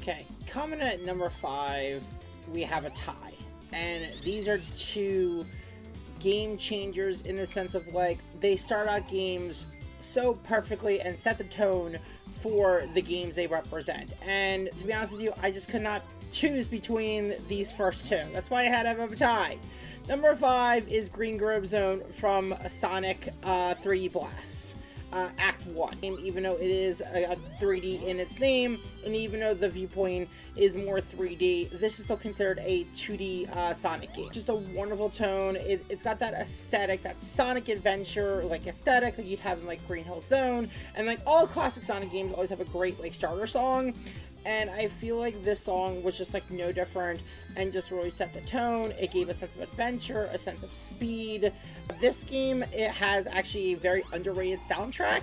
Okay, coming at number 5, we have a tie. And these are two game changers in the sense of, like, they start out games so perfectly and set the tone for the games they represent. And to be honest with you, I just could not choose between these first two. That's why I had to have a tie. Number 5 is Gro Zone from Sonic 3D Blast. Act 1. Even though it is a 3D in its name, and even though the viewpoint is more 3D, this is still considered a 2D Sonic game. Just a wonderful tone. It's got that aesthetic, that Sonic Adventure like aesthetic that you'd have in like Green Hill Zone, and like all classic Sonic games always have a great like starter song. And I feel like this song was just like no different and just really set the tone. It gave a sense of adventure, a sense of speed. This game, it has actually a very underrated soundtrack.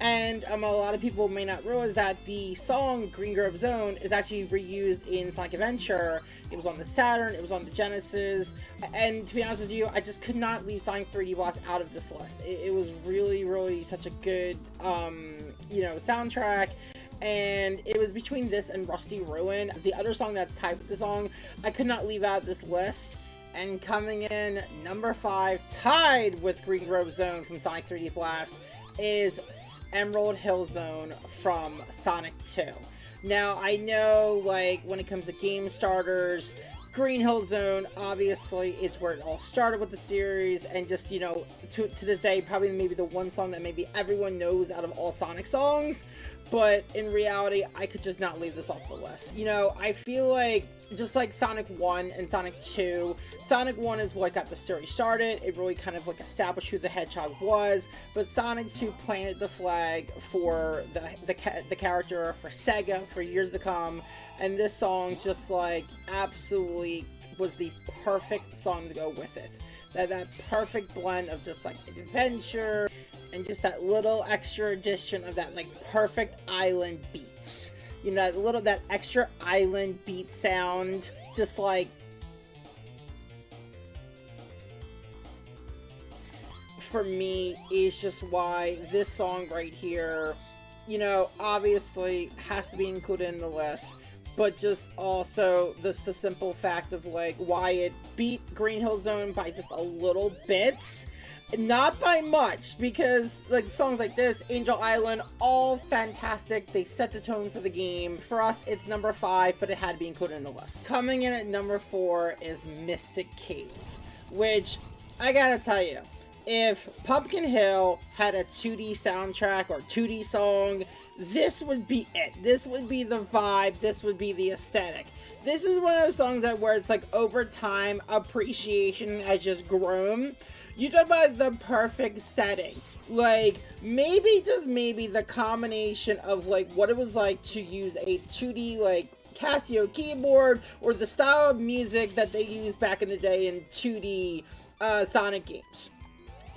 And a lot of people may not realize that the song Gro Zone is actually reused in Sonic Adventure. It was on the Saturn, it was on the Genesis. And to be honest with you, I just could not leave Sonic 3D Blast out of this list. It was really, really such a good, soundtrack. And it was between this and Rusty Ruin. The other song that's tied with the song, I could not leave out this list. And coming in number 5, tied with Gro Zone from Sonic 3D Blast, is Emerald Hill Zone from Sonic 2. Now, I know, like, when it comes to game starters, Green Hill Zone, obviously, it's where it all started with the series, and just, to this day, probably maybe the one song that maybe everyone knows out of all Sonic songs. But in reality, I could just not leave this off the list. I feel like, just like Sonic 1 and Sonic 2, Sonic 1 is what got the series started. It really kind of like established who the Hedgehog was. But Sonic 2 planted the flag for the character for Sega for years to come. And this song just like absolutely was the perfect song to go with it. That perfect blend of just like adventure and just that little extra addition of that like perfect island beats. That extra island beat sound, just like for me is just why this song right here, obviously has to be included in the list. But just also the simple fact of like why it beat Green Hill Zone by just a little bit. Not by much, because like songs like this, Angel Island, all fantastic. They set the tone for the game. For us, it's number 5, but it had to be included in the list. Coming in at number 4 is Mystic Cave, which I gotta tell you, if Pumpkin Hill had a 2D soundtrack or 2D song, this would be it. This would be the vibe. This would be the aesthetic. This is one of those songs that where it's like over time, appreciation has just grown. You talk about the perfect setting. Like, maybe, just maybe, the combination of, like, what it was like to use a 2D, like, Casio keyboard, or the style of music that they used back in the day in 2D Sonic games.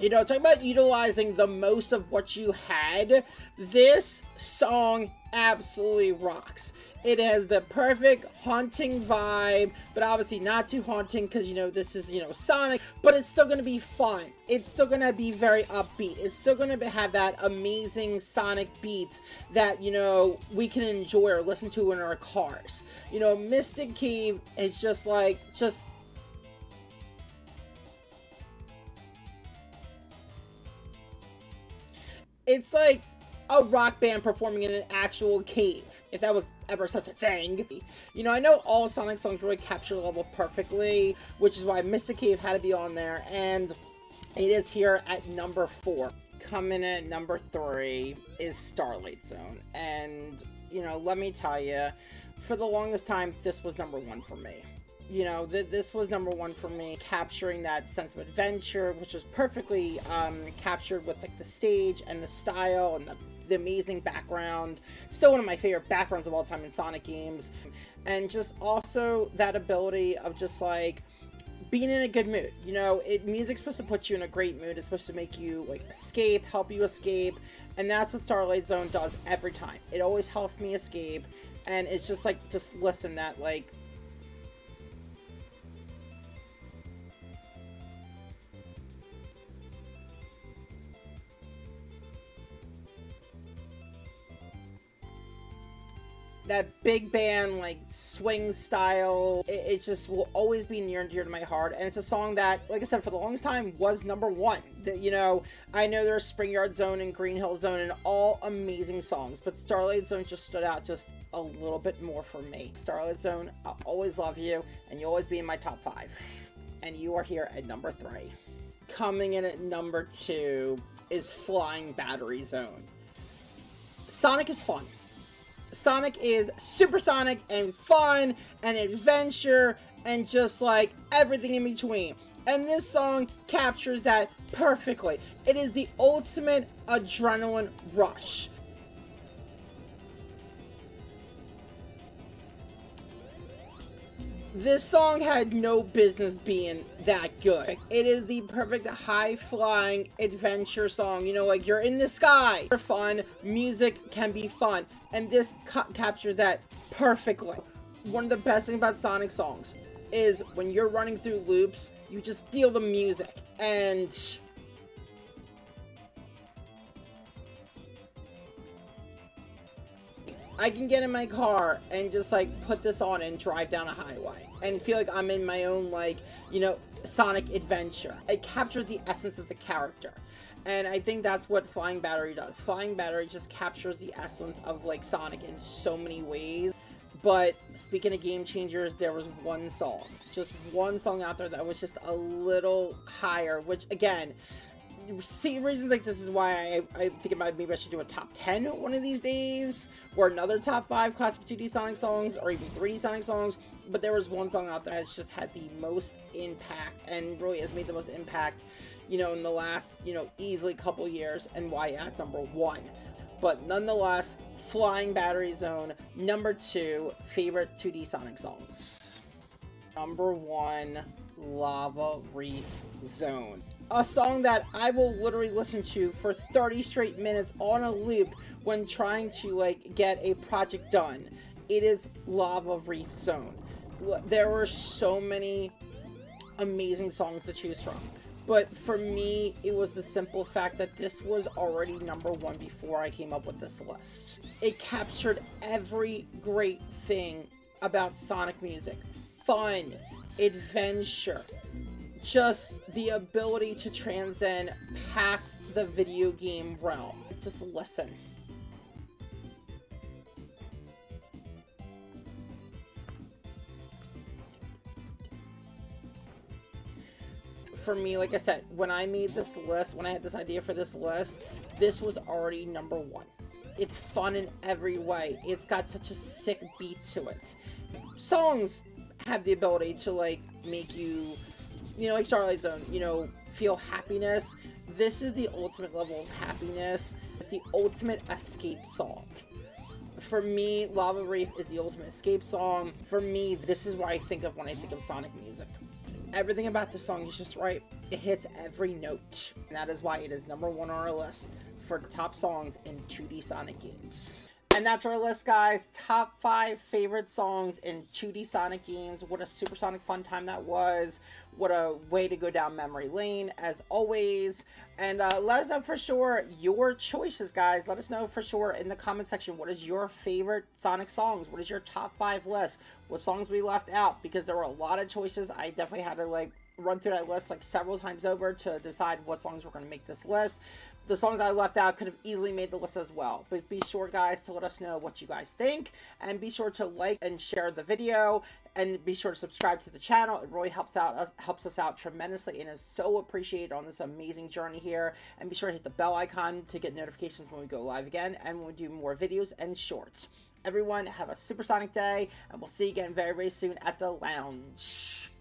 Talking about utilizing the most of what you had, this song absolutely rocks. It has the perfect haunting vibe, but obviously not too haunting because, this is, Sonic, but it's still going to be fun. It's still going to be very upbeat. It's still going to have that amazing Sonic beat that, we can enjoy or listen to in our cars. Mystic Cave is just like, it's like a rock band performing in an actual cave, if that was ever such a thing. I know all Sonic songs really capture the level perfectly, which is why Mystic Cave had to be on there, and it is here at number 4. Coming in at number 3 is Starlight Zone, and, let me tell you, for the longest time, this was number 1 for me. This was number 1 for me, capturing that sense of adventure, which was perfectly captured with like the stage and the style and the amazing background. Still one of my favorite backgrounds of all time in Sonic games. And just also that ability of just like being in a good mood. Music's supposed to put you in a great mood. It's supposed to make you like escape, help you escape. And that's what Starlight Zone does every time. It always helps me escape. And it's just like, just listen, that like, that big band, like, swing style. It just will always be near and dear to my heart. And it's a song that, like I said, for the longest time was #1. You know, I know there's Spring Yard Zone and Green Hill Zone and all amazing songs, but Starlight Zone just stood out just a little bit more for me. Starlight Zone, I'll always love you, and you'll always be in my top 5. And you are here at #3. Coming in at #2 is Flying Battery Zone. Sonic is fun. Sonic is supersonic and fun and adventure and just like everything in between. And this song captures that perfectly. It is the ultimate adrenaline rush. This song had no business being that good. It is the perfect high-flying adventure song. You know, like, you're in the sky. For fun, music can be fun. And this captures that perfectly. One of the best things about Sonic songs is when you're running through loops, you just feel the music. And I can get in my car and just, like, put this on and drive down a highway and feel like I'm in my own, like, you know, Sonic adventure. It captures the essence of the character. And I think that's what Flying Battery does. Flying Battery just captures the essence of, like, Sonic in so many ways. But speaking of game changers, there was one song, just one song out there that was just a little higher, which, again, see, reasons like this is why I think about maybe I should do a top 10 one of these days, or another top 5 classic 2D Sonic songs, or even 3D Sonic songs. But there was one song out there that's just had the most impact, and really has made the most impact, you know, in the last, you know, easily couple years, and why that's #1. But nonetheless, Flying Battery Zone, #2 favorite 2D Sonic songs. #1, Lava Reef Zone. A song that I will literally listen to for 30 straight minutes on a loop when trying to, like, get a project done. It is Lava Reef Zone. There were so many amazing songs to choose from. But for me, it was the simple fact that this was already #1 before I came up with this list. It captured every great thing about Sonic music. Fun, adventure, just the ability to transcend past the video game realm. Just listen. For me, like I said, when I made this list, when I had this idea for this list, this was already #1. It's fun in every way. It's got such a sick beat to it. Songs have the ability to, like, make you, you know, like Starlight Zone, you know, feel happiness. This is the ultimate level of happiness. It's the ultimate escape song. For me, Lava Reef is the ultimate escape song. For me, this is what I think of when I think of Sonic music. Everything about the song is just right. It hits every note. And that is why it is #1 on our list for top songs in 2D Sonic games. And that's our list, guys. Top 5 favorite songs in 2D Sonic games. What a supersonic fun time that was. What a way to go down memory lane, as always. And let us know for sure your choices, guys. Let us know for sure in the comment section. What is your favorite Sonic songs? What is your top 5 list? What songs we left out? Because there were a lot of choices. I definitely had to, like, run through that list, like, several times over to decide what songs were going to make this list. The songs I left out could have easily made the list as well. But be sure, guys, to let us know what you guys think. And be sure to like and share the video. And be sure to subscribe to the channel. It really helps us out tremendously and is so appreciated on this amazing journey here. And be sure to hit the bell icon to get notifications when we go live again and when we do more videos and shorts. Everyone, have a supersonic day, and we'll see you again very, very soon at the lounge.